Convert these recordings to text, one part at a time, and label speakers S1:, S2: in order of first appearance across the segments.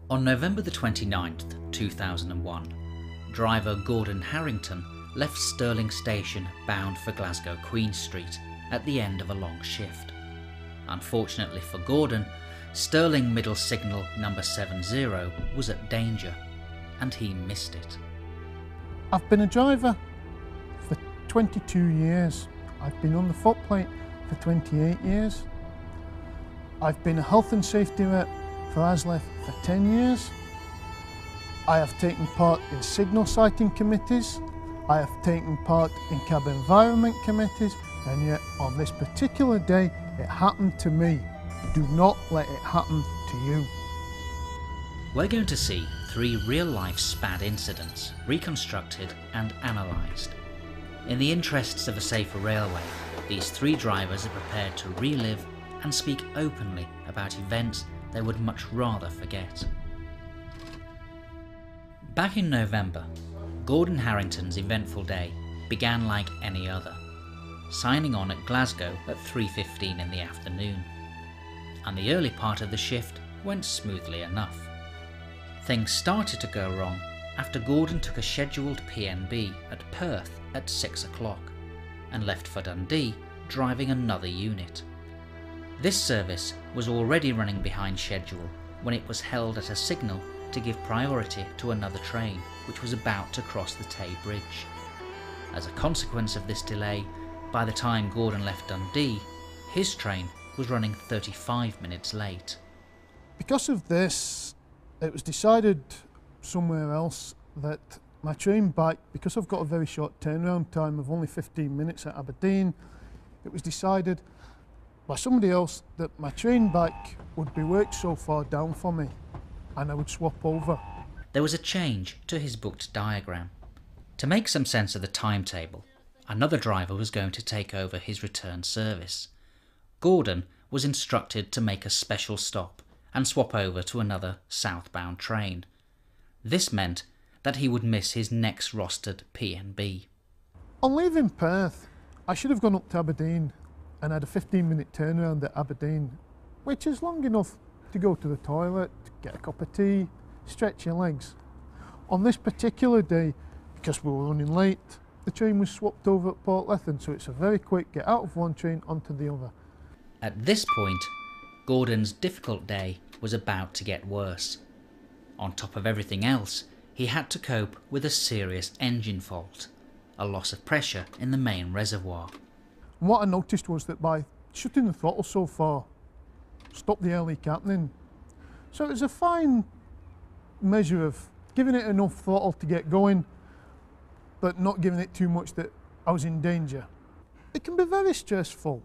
S1: On November the 29th, 2001, driver Gordon Harrington left Stirling Station bound for Glasgow Queen Street at the end of a long shift. Unfortunately for Gordon, Stirling Middle Signal number 70 was at danger, and he missed it.
S2: I've been a driver for 22 years. I've been on the footplate for 28 years. I've been a health and safety rep for ASLEF for 10 years. I have taken part in signal sighting committees. I have taken part in cab environment committees, and yet on this particular day it happened to me. Do not let it happen to you.
S1: We're going to see 3 real-life SPAD incidents reconstructed and analysed. In the interests of a safer railway, these 3 drivers are prepared to relive and speak openly about events they would much rather forget. Back in November, Gordon Harrington's eventful day began like any other, signing on at Glasgow at 3:15 in the afternoon, and the early part of the shift went smoothly enough. Things started to go wrong after Gordon took a scheduled PNB at Perth at 6 o'clock and left for Dundee driving another unit. This service was already running behind schedule when it was held at a signal to give priority to another train which was about to cross the Tay Bridge. As a consequence of this delay, by the time Gordon left Dundee, his train was running 35 minutes late.
S2: Because of this, it was decided somewhere else that my train back, because I've got a very short turnaround time of only 15 minutes at Aberdeen, it was decided by somebody else that my train back would be worked so far down for me and I would swap over.
S1: There was a change to his booked diagram. To make some sense of the timetable, another driver was going to take over his return service. Gordon was instructed to make a special stop and swap over to another southbound train. This meant that he would miss his next rostered PNB.
S2: On leaving Perth, I should have gone up to Aberdeen and had a 15-minute turnaround at Aberdeen, which is long enough to go to the toilet, get a cup of tea, stretch your legs. On this particular day, because we were running late, the train was swapped over at Portlethen, so it's a very quick get out of one train onto the other.
S1: At this point, Gordon's difficult day was about to get worse. On top of everything else, he had to cope with a serious engine fault, a loss of pressure in the main reservoir.
S2: And what I noticed was that by shutting the throttle so far, stopped the air leak happening. So it was a fine measure of giving it enough throttle to get going, but not giving it too much that I was in danger. It can be very stressful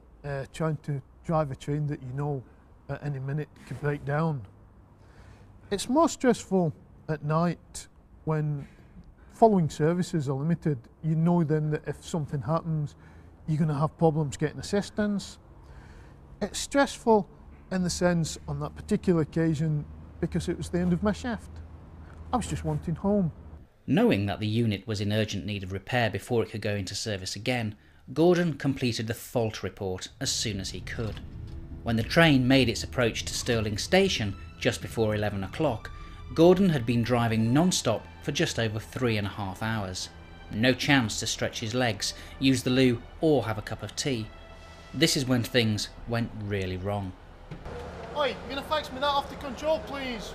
S2: trying to drive a train that you know at any minute could break down. It's more stressful at night when following services are limited. You know then that if something happens, you're going to have problems getting assistance. It's stressful in the sense on that particular occasion because it was the end of my shift. I was just wanting home.
S1: Knowing that the unit was in urgent need of repair before it could go into service again, Gordon completed the fault report as soon as he could. When the train made its approach to Stirling Station just before 11 o'clock, Gordon had been driving non-stop for just over 3.5 hours. No chance to stretch his legs, use the loo or have a cup of tea. This is when things went really wrong.
S2: Oi, you're going to fax me that off the control, please?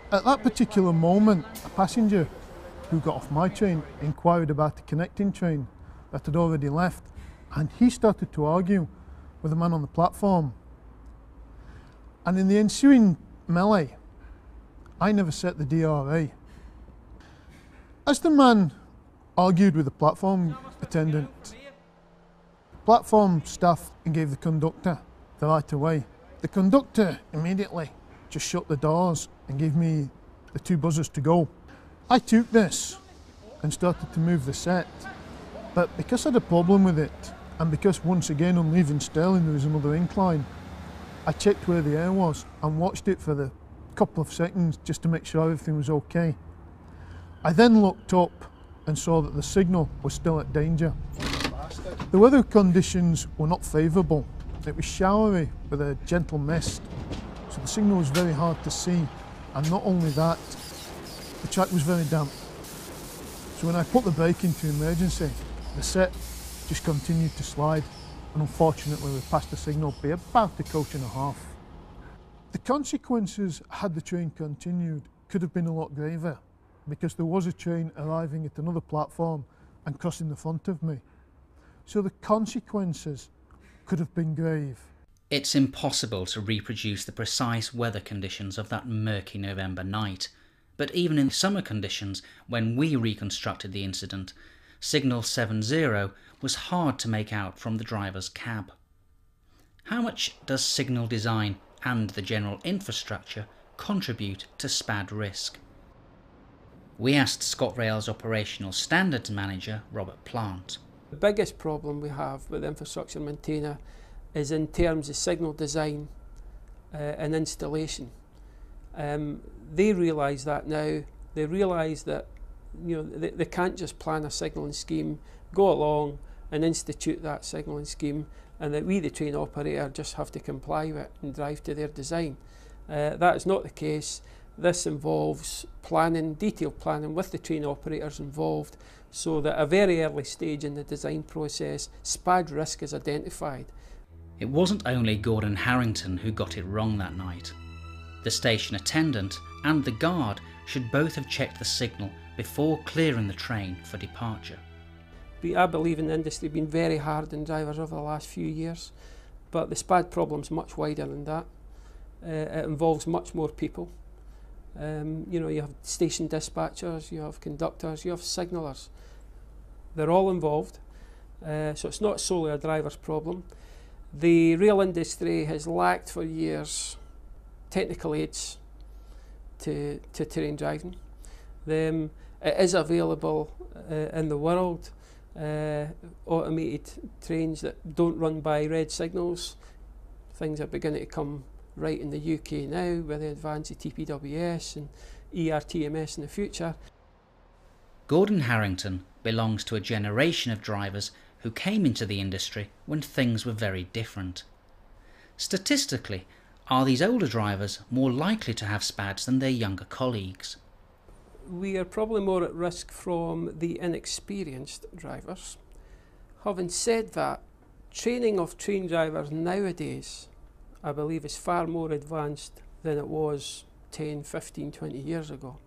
S2: At that particular moment, a passenger who got off my train inquired about the connecting train that had already left, and he started to argue with the man on the platform. And in the ensuing melee, I never set the DRA. As the man argued with the platform attendant, platform staff gave the conductor the right of way. The conductor immediately just shut the doors and gave me the 2 buzzers to go. I took this and started to move the set, but because I had a problem with it, and because once again on leaving Stirling there was another incline, I checked where the air was and watched it for the couple of seconds just to make sure everything was okay. I then looked up and saw that the signal was still at danger. The weather conditions were not favourable. It was showery with a gentle mist, so so the signal was very hard to see, and not only that, the track was very damp. So when I put the brake into emergency, the set just continued to slide, and unfortunately we passed the signal by about a coach and a half. The consequences, had the train continued, could have been a lot graver, because there was a train arriving at another platform and crossing the front of me. So the consequences could have been grave.
S1: It's impossible to reproduce the precise weather conditions of that murky November night, but even in summer conditions, when we reconstructed the incident, signal 70 was hard to make out from the driver's cab. How much does signal design and the general infrastructure contribute to SPAD risk? We asked ScotRail's Operational Standards Manager, Robert Plant.
S3: The biggest problem we have with infrastructure maintainer is in terms of signal design and installation. They realise that now. They realise that they can't just plan a signalling scheme, go along and institute that signalling scheme, and that we, the train operator, just have to comply with it and drive to their design. That is not the case. This involves planning, detailed planning with the train operators involved, so that at a very early stage in the design process, SPAD risk is identified.
S1: It wasn't only Gordon Harrington who got it wrong that night. The station attendant and the guard should both have checked the signal before clearing the train for departure.
S3: I believe in the industry been very hard on drivers over the last few years, but the SPAD problem's much wider than that. It involves much more people. You have station dispatchers, you have conductors, you have signallers. They're all involved, so it's not solely a driver's problem. The rail industry has lacked for years technical aids to terrain driving. It is available in the world, automated trains that don't run by red signals. Things are beginning to come right in the UK now with the advance of TPWS and ERTMS in the future.
S1: Gordon Harrington belongs to a generation of drivers who came into the industry when things were very different. Statistically, are these older drivers more likely to have SPADs than their younger colleagues?
S3: We are probably more at risk from the inexperienced drivers. Having said that, training of train drivers nowadays, I believe, is far more advanced than it was 10, 15, 20 years ago.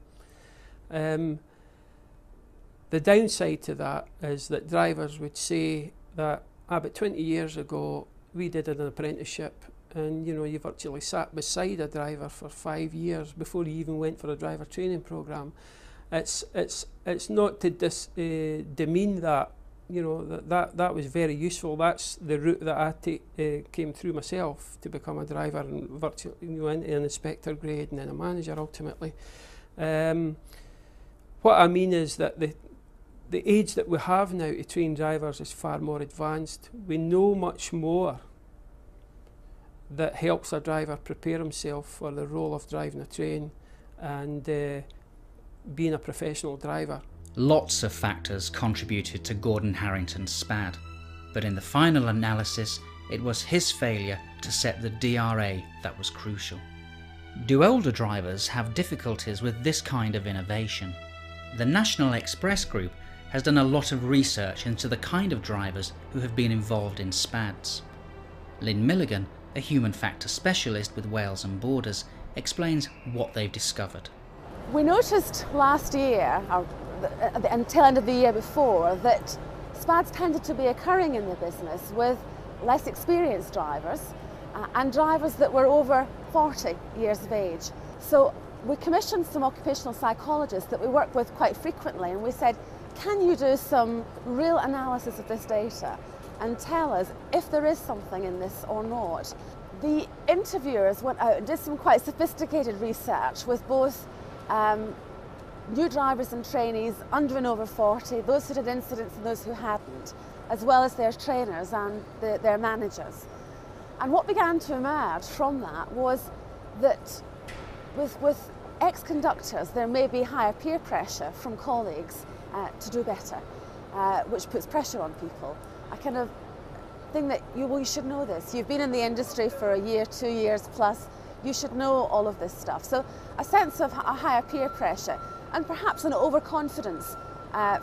S3: The downside to that is that drivers would say that about 20 years ago we did an apprenticeship, and you virtually sat beside a driver for 5 years before you even went for a driver training programme. It's not to demean that. That was very useful. That's the route that I came through myself to become a driver and virtually into an inspector grade and then a manager ultimately. What I mean is that the age that we have now to train drivers is far more advanced. We know much more that helps a driver prepare himself for the role of driving a train and being a professional driver.
S1: Lots of factors contributed to Gordon Harrington's SPAD, but in the final analysis it was his failure to set the DRA that was crucial. Do older drivers have difficulties with this kind of innovation? The National Express Group has done a lot of research into the kind of drivers who have been involved in SPADs. Lynn Milligan, a human factor specialist with Wales and Borders, explains what they've discovered.
S4: We noticed last year, or the tail end of the year before, that SPADs tended to be occurring in the business with less experienced drivers and drivers that were over 40 years of age. So we commissioned some occupational psychologists that we work with quite frequently, and we said, can you do some real analysis of this data and tell us if there is something in this or not? The interviewers went out and did some quite sophisticated research with both new drivers and trainees under and over 40, those who had incidents and those who hadn't, as well as their trainers and their managers. And what began to emerge from that was that with ex-conductors there may be higher peer pressure from colleagues to do better, which puts pressure on people. I kind of think that you should know this. You've been in the industry for a year, 2 years plus. you should know all of this stuff. So a sense of a higher peer pressure and perhaps an overconfidence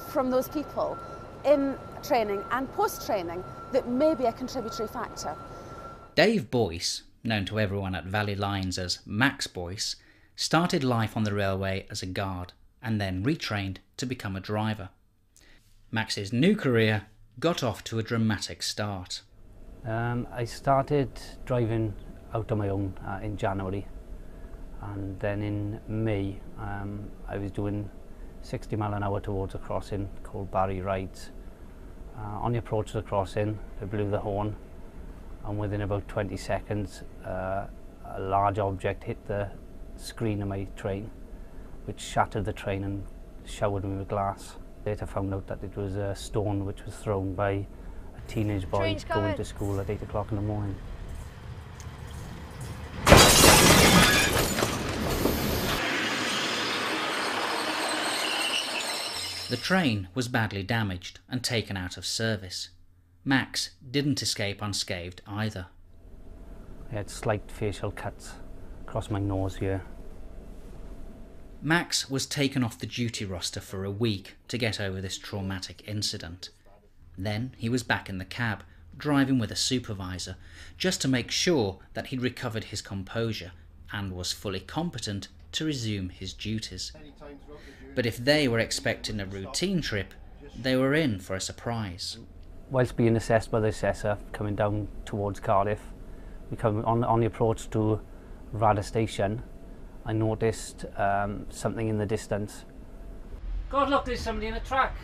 S4: from those people in training and post-training that may be a contributory factor.
S1: Dave Boyce, known to everyone at Valley Lines as Max Boyce, started life on the railway as a guard and then retrained to become a driver. Max's new career got off to a dramatic start.
S5: I started driving out on my own in January, and then in May I was doing 60 mile an hour towards a crossing called Barry Rides. On the approach to the crossing, I blew the horn, and within about 20 seconds a large object hit the screen of my train, which shattered the train and showered me with glass. Later found out that it was a stone which was thrown by a teenage boy going to school at 8 o'clock in the morning.
S1: The train was badly damaged and taken out of service. Max didn't escape unscathed either.
S5: I had slight facial cuts across my nose here.
S1: Max was taken off the duty roster for a week to get over this traumatic incident. Then he was back in the cab, driving with a supervisor, just to make sure that he'd recovered his composure and was fully competent to resume his duties. But if they were expecting a routine trip, they were in for a surprise.
S5: Whilst being assessed by the assessor coming down towards Cardiff, we come on the approach to Rada Station, I noticed something in the distance.
S6: God, look, there's somebody in a track.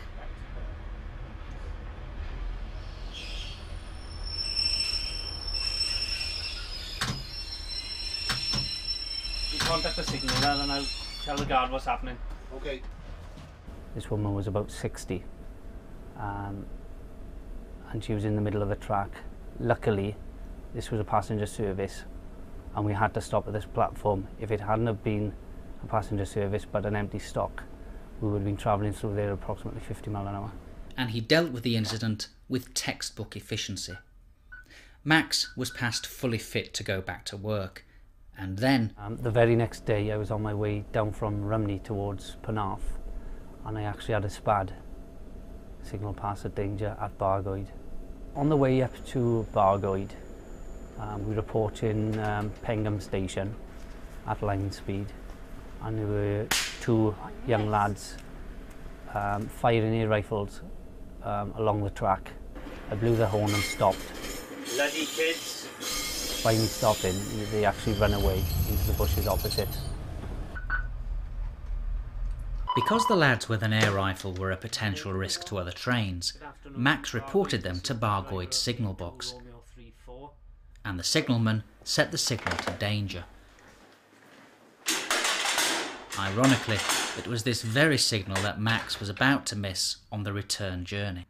S6: You contact the signaller and I'll tell the guard what's happening.
S7: Okay.
S5: This woman was about 60, and she was in the middle of the track. Luckily, this was a passenger service, and we had to stop at this platform. If it hadn't have been a passenger service but an empty stock, we would have been travelling through there approximately 50 mile an hour.
S1: And he dealt with the incident with textbook efficiency. Max was passed fully fit to go back to work, and then...
S5: the very next day I was on my way down from Rumney towards Penarth, and I actually had a SPAD, signal pass of danger, at Bargoed. On the way up to Bargoed, we were approaching Pengham Station at line speed, and there were two young lads firing air rifles along the track. I blew the horn and stopped.
S6: Bloody kids.
S5: By me stopping, they actually ran away into the bushes opposite.
S1: Because the lads with an air rifle were a potential risk to other trains, Max reported them to Bargoed's signal box, and the signalman set the signal to danger. Ironically, it was this very signal that Max was about to miss on the return journey.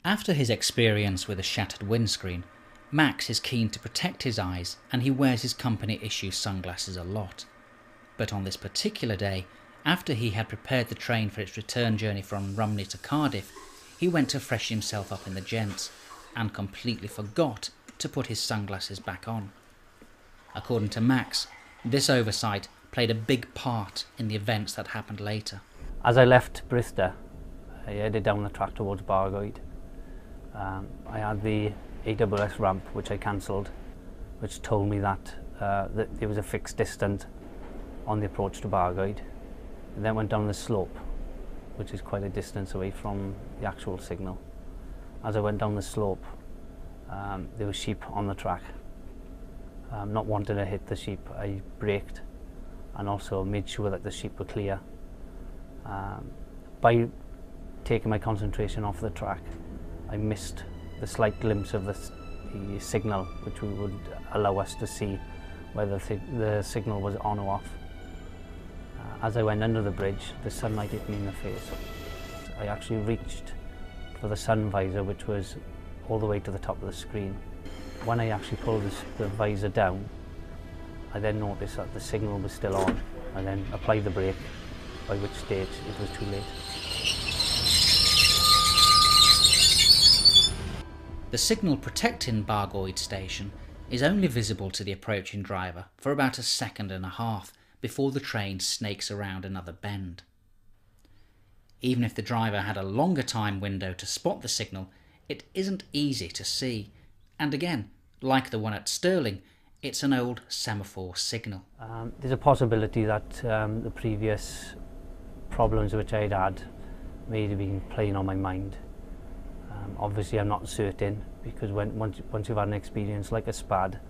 S1: After his experience with a shattered windscreen, Max is keen to protect his eyes and he wears his company-issue sunglasses a lot. But on this particular day, after he had prepared the train for its return journey from Rumney to Cardiff, he went to freshen himself up in the gents and completely forgot to put his sunglasses back on. According to Max, this oversight played a big part in the events that happened later.
S5: As I left Bristol, I headed down the track towards Bargoed. I had the AWS ramp, which I cancelled, which told me that there was a fixed distance on the approach to Bargoed. I then went down the slope, which is quite a distance away from the actual signal. As I went down the slope, there were sheep on the track. Not wanting to hit the sheep, I braked and also made sure that the sheep were clear. By taking my concentration off the track, I missed the slight glimpse of the signal, which would allow us to see whether the signal was on or off. As I went under the bridge, the sunlight hit me in the face. I actually reached for the sun visor, which was all the way to the top of the screen. When I actually pulled the visor down, I then noticed that the signal was still on. I then applied the brake, by which stage it was too late.
S1: The signal protecting Bargoed Station is only visible to the approaching driver for about a second and a half before the train snakes around another bend. Even if the driver had a longer time window to spot the signal, it isn't easy to see, and again, like the one at Stirling, it's an old semaphore signal.
S5: There's a possibility that the previous problems which I'd had may have been playing on my mind. Obviously I'm not certain, because once you've had an experience like a SPAD,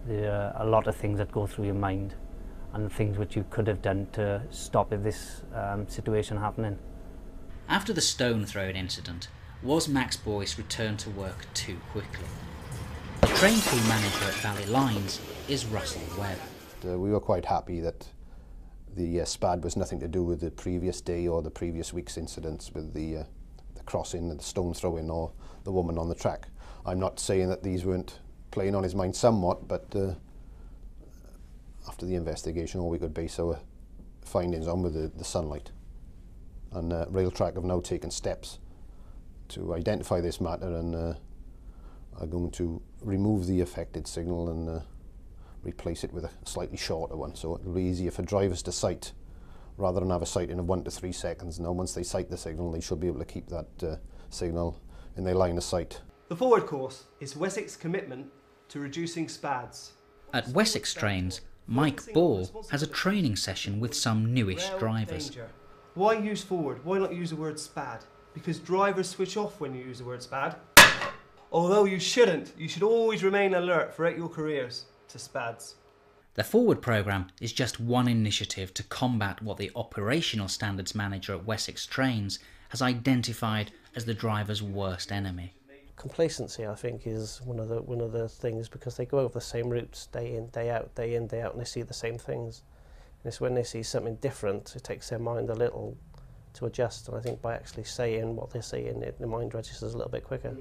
S5: there are a lot of things that go through your mind and things which you could have done to stop this situation happening.
S1: After the stone throwing incident, was Max Boyce returned to work too quickly? The train crew manager at Valley Lines is Russell Webb.
S7: We were quite happy that the SPAD was nothing to do with the previous day or the previous week's incidents with the crossing and the stone throwing or the woman on the track. I'm not saying that these weren't playing on his mind somewhat, but after the investigation, all we could base our findings on with the sunlight. And Railtrack have now taken steps to identify this matter and are going to remove the affected signal and replace it with a slightly shorter one, so it'll be easier for drivers to sight rather than have a sighting of 1 to 3 seconds. Now once they sight the signal, they should be able to keep that signal in their line of sight.
S8: The forward course is Wessex commitment to reducing SPADs.
S1: At Wessex Trains, Mike Ball has a training session with some newish drivers.
S8: Danger. Why use forward? Why not use the word SPAD? Because drivers switch off when you use the word SPAD. Although you shouldn't, you should always remain alert throughout your careers to SPADs.
S1: The Forward programme is just one initiative to combat what the operational standards manager at Wessex Trains has identified as the driver's worst enemy.
S9: Complacency, I think, is one of the things, because they go over the same routes day in, day out, and they see the same things. And it's when they see something different, it takes their mind a little to adjust. And I think by actually saying what they're saying, the mind registers a little bit quicker.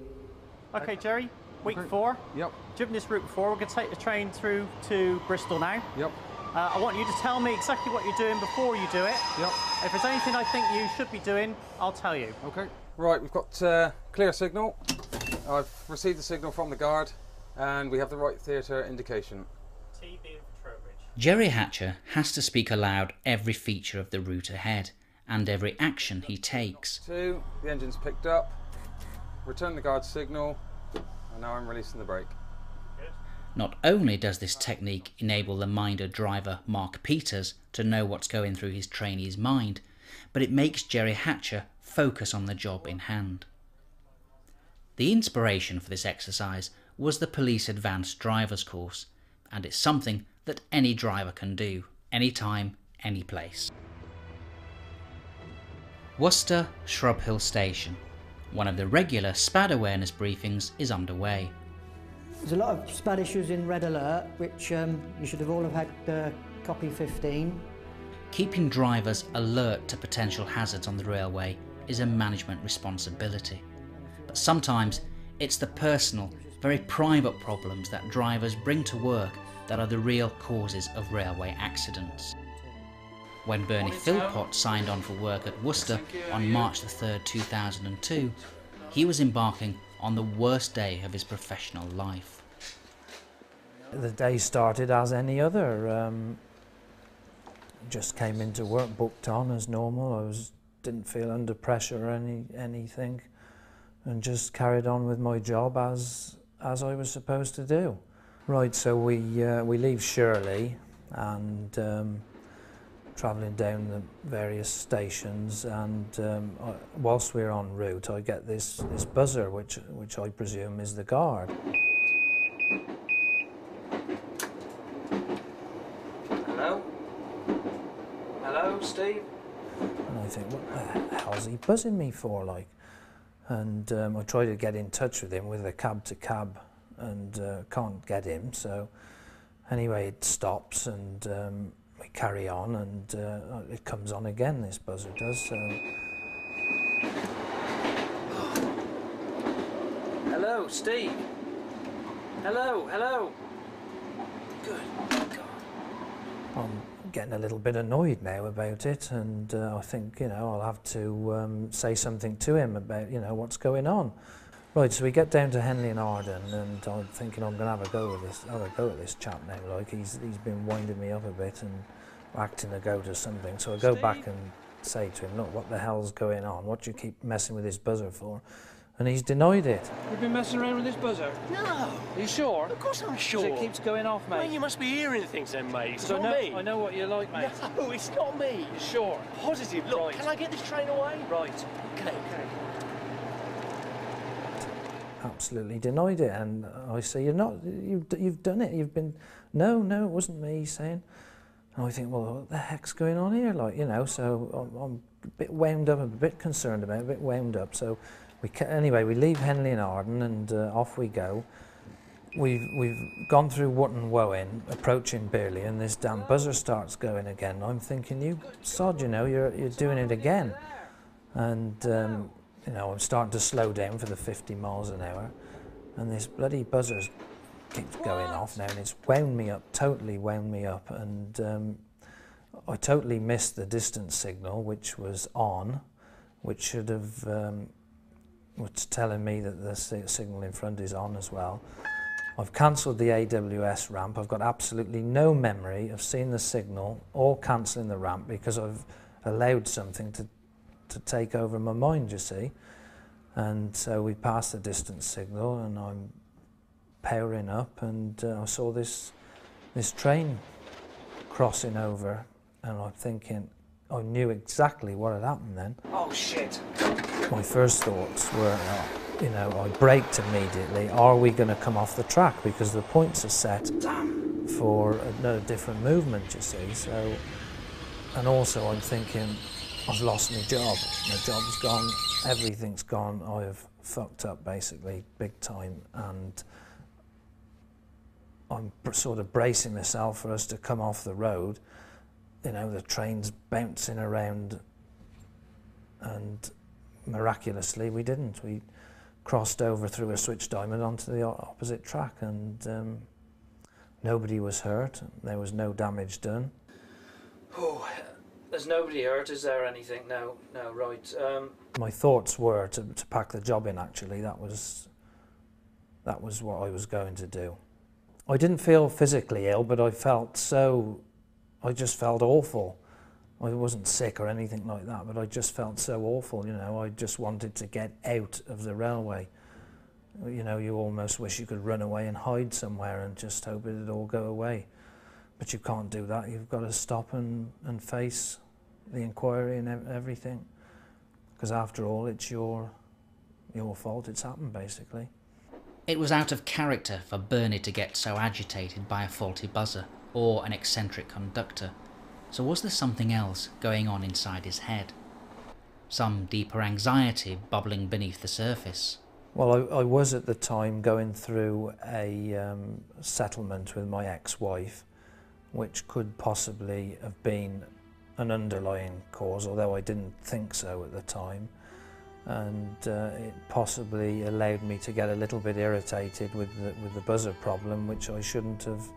S10: Okay, Jerry, week 4.
S11: Yep.
S10: Driven this route before. We're going to take the train through to Bristol now.
S11: Yep.
S10: I want you to tell me exactly what you're doing before you do it.
S11: Yep.
S10: If there's anything I think you should be doing, I'll tell you.
S11: Okay. Right, we've got clear signal. I've received the signal from the guard, and we have the right theatre indication.
S10: TB of Trowbridge.
S1: Jerry Hatcher has to speak aloud every feature of the route ahead and every action he takes.
S11: 2, the engine's picked up. Return the guard signal, and now I'm releasing the brake.
S1: Not only does this technique enable the minder driver Mark Peters to know what's going through his trainee's mind, but it makes Jerry Hatcher focus on the job in hand. The inspiration for this exercise was the Police Advanced Drivers course, and it's something that any driver can do, anytime, any place. Worcester Shrub Hill Station. One of the regular SPAD awareness briefings is underway.
S12: There's a lot of SPAD issues in Red Alert, which you should have all have had copy 15.
S1: Keeping drivers alert to potential hazards on the railway is a management responsibility. But sometimes it's the personal, very private problems that drivers bring to work that are the real causes of railway accidents. When Bernie Philpott signed on for work at Worcester on March the 3rd, 2002, he was embarking on the worst day of his professional life.
S13: The day started as any other. Just came into work, booked on as normal. Didn't feel under pressure or anything, and just carried on with my job as I was supposed to do. Right, so we leave Shirley and travelling down the various stations, and whilst we're en route, I get this buzzer, which I presume is the guard.
S9: Hello? Hello, Steve?
S13: And I think, what the hell's he buzzing me for, like? And I try to get in touch with him with a cab to cab, and can't get him, so anyway it stops, and we carry on, and it comes on again, this buzzer does, so...
S9: Hello, Steve? Hello? Good God.
S13: I'm getting a little bit annoyed now about it, and I think, I'll have to say something to him about, what's going on. Right, so we get down to Henley and Arden, and I'm thinking I'm going to have a go at this chap now. Like he's been winding me up a bit and acting a goat or something. So I go back and say to him, look, what the hell's going on? What do you keep messing with this buzzer for? And he's denied it.
S14: You've been messing around with this buzzer?
S15: No.
S14: Are you sure?
S15: Of course I'm sure.
S14: It keeps going off, mate.
S15: Well, you must be hearing things then, mate. It's not me.
S14: I know what you're like, mate.
S15: No, it's not me.
S14: You sure?
S15: Positive. Look,
S14: right.
S15: Can I get this train away?
S14: Right.
S15: Okay.
S13: Absolutely denied it, and I say, you've done it. You've been, no, it wasn't me. He's saying, and I think, well, what the heck's going on here? Like, you know, so I'm a bit wound up, a bit concerned about it, a bit wound up. So anyway, we leave Henley and Arden, and off we go. We've gone through Wootton and Wowen, approaching Burley, and this damn buzzer starts going again. I'm thinking, you sod, you know, you're doing it again, and you know, I'm starting to slow down for the 50 miles an hour, and this bloody buzzer keeps going off now, and it's wound me up, totally wound me up, and I totally missed the distance signal, which was on, which should have, was telling me that the signal in front is on as well. I've cancelled the AWS ramp. I've got absolutely no memory of seeing the signal or cancelling the ramp because I've allowed something to take over my mind, you see. And so we passed the distance signal, and I'm powering up, and I saw this train crossing over, and I'm thinking, I knew exactly what had happened then.
S15: Oh, shit.
S13: My first thoughts were, you know, I braked immediately. Are we going to come off the track? Because the points are set for a different movement, you see. So, and also I'm thinking, I've lost my job. My job's gone, everything's gone. I've fucked up basically, big time. And I'm sort of bracing myself for us to come off the road. You know, the train's bouncing around, and miraculously we didn't. We crossed over through a switch diamond onto the opposite track, and nobody was hurt. There was no damage done.
S14: Oh, there's nobody hurt, is there anything? No, right.
S13: My thoughts were to pack the job in, actually. That was what I was going to do. I didn't feel physically ill, but I just felt awful. I wasn't sick or anything like that, but I just felt so awful, you know. I just wanted to get out of the railway. You know, you almost wish you could run away and hide somewhere and just hope it'd all go away. But you can't do that. You've got to stop and face the inquiry and everything. Because after all, it's your fault. It's happened, basically.
S1: It was out of character for Bernie to get so agitated by a faulty buzzer or an eccentric conductor. So was there something else going on inside his head? Some deeper anxiety bubbling beneath the surface?
S13: Well, I was at the time going through a settlement with my ex-wife, which could possibly have been an underlying cause, although I didn't think so at the time. And it possibly allowed me to get a little bit irritated with the buzzer problem, which I shouldn't have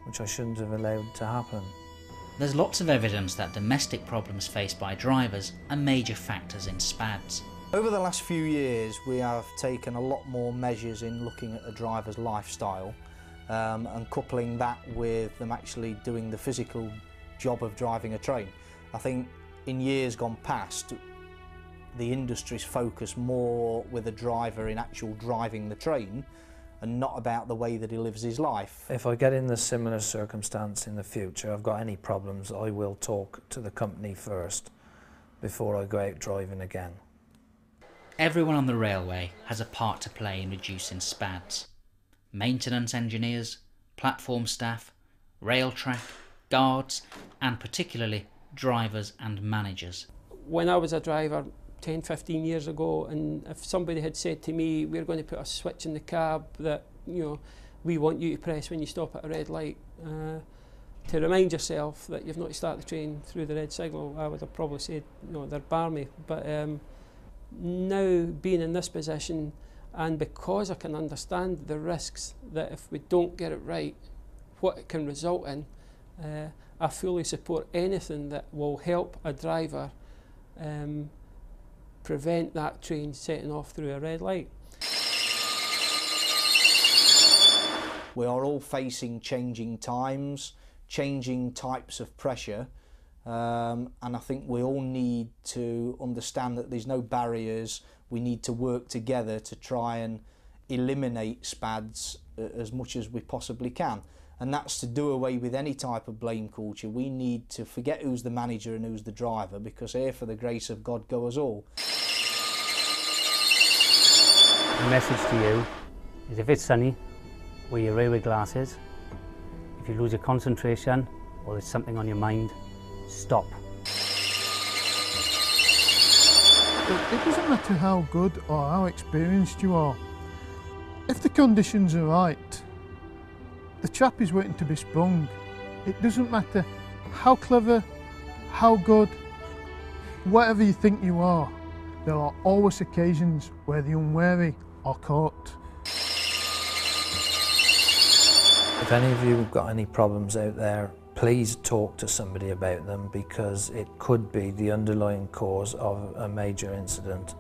S13: allowed to happen.
S1: There's lots of evidence that domestic problems faced by drivers are major factors in SPADs.
S16: Over the last few years, we have taken a lot more measures in looking at the driver's lifestyle and coupling that with them actually doing the physical job of driving a train. I think in years gone past, the industry's focused more with a driver in actual driving the train and not about the way that he lives his life.
S13: If I get in the similar circumstance in the future, I've got any problems, I will talk to the company first before I go out driving again.
S1: Everyone on the railway has a part to play in reducing SPADs. Maintenance engineers, platform staff, rail track, guards, and particularly drivers and managers.
S3: When I was a driver 10, 15 years ago, and if somebody had said to me, we're going to put a switch in the cab that, you know, we want you to press when you stop at a red light to remind yourself that you've not to start the train through the red signal, I would have probably said, no, they're barmy. But now being in this position, and because I can understand the risks that if we don't get it right, what it can result in, I fully support anything that will help a driver prevent that train setting off through a red light.
S16: We are all facing changing times, changing types of pressure, and I think we all need to understand that there's no barriers. We need to work together to try and eliminate SPADs as much as we possibly can. And that's to do away with any type of blame culture. We need to forget who's the manager and who's the driver, because here for the grace of God go us all.
S5: The message to you is, if it's sunny, wear your railway glasses. If you lose your concentration or there's something on your mind, stop.
S2: It doesn't matter how good or how experienced you are. If the conditions are right, the trap is waiting to be sprung. It doesn't matter how clever, how good, whatever you think you are, there are always occasions where the unwary are caught.
S13: If any of you have got any problems out there, please talk to somebody about them, because it could be the underlying cause of a major incident.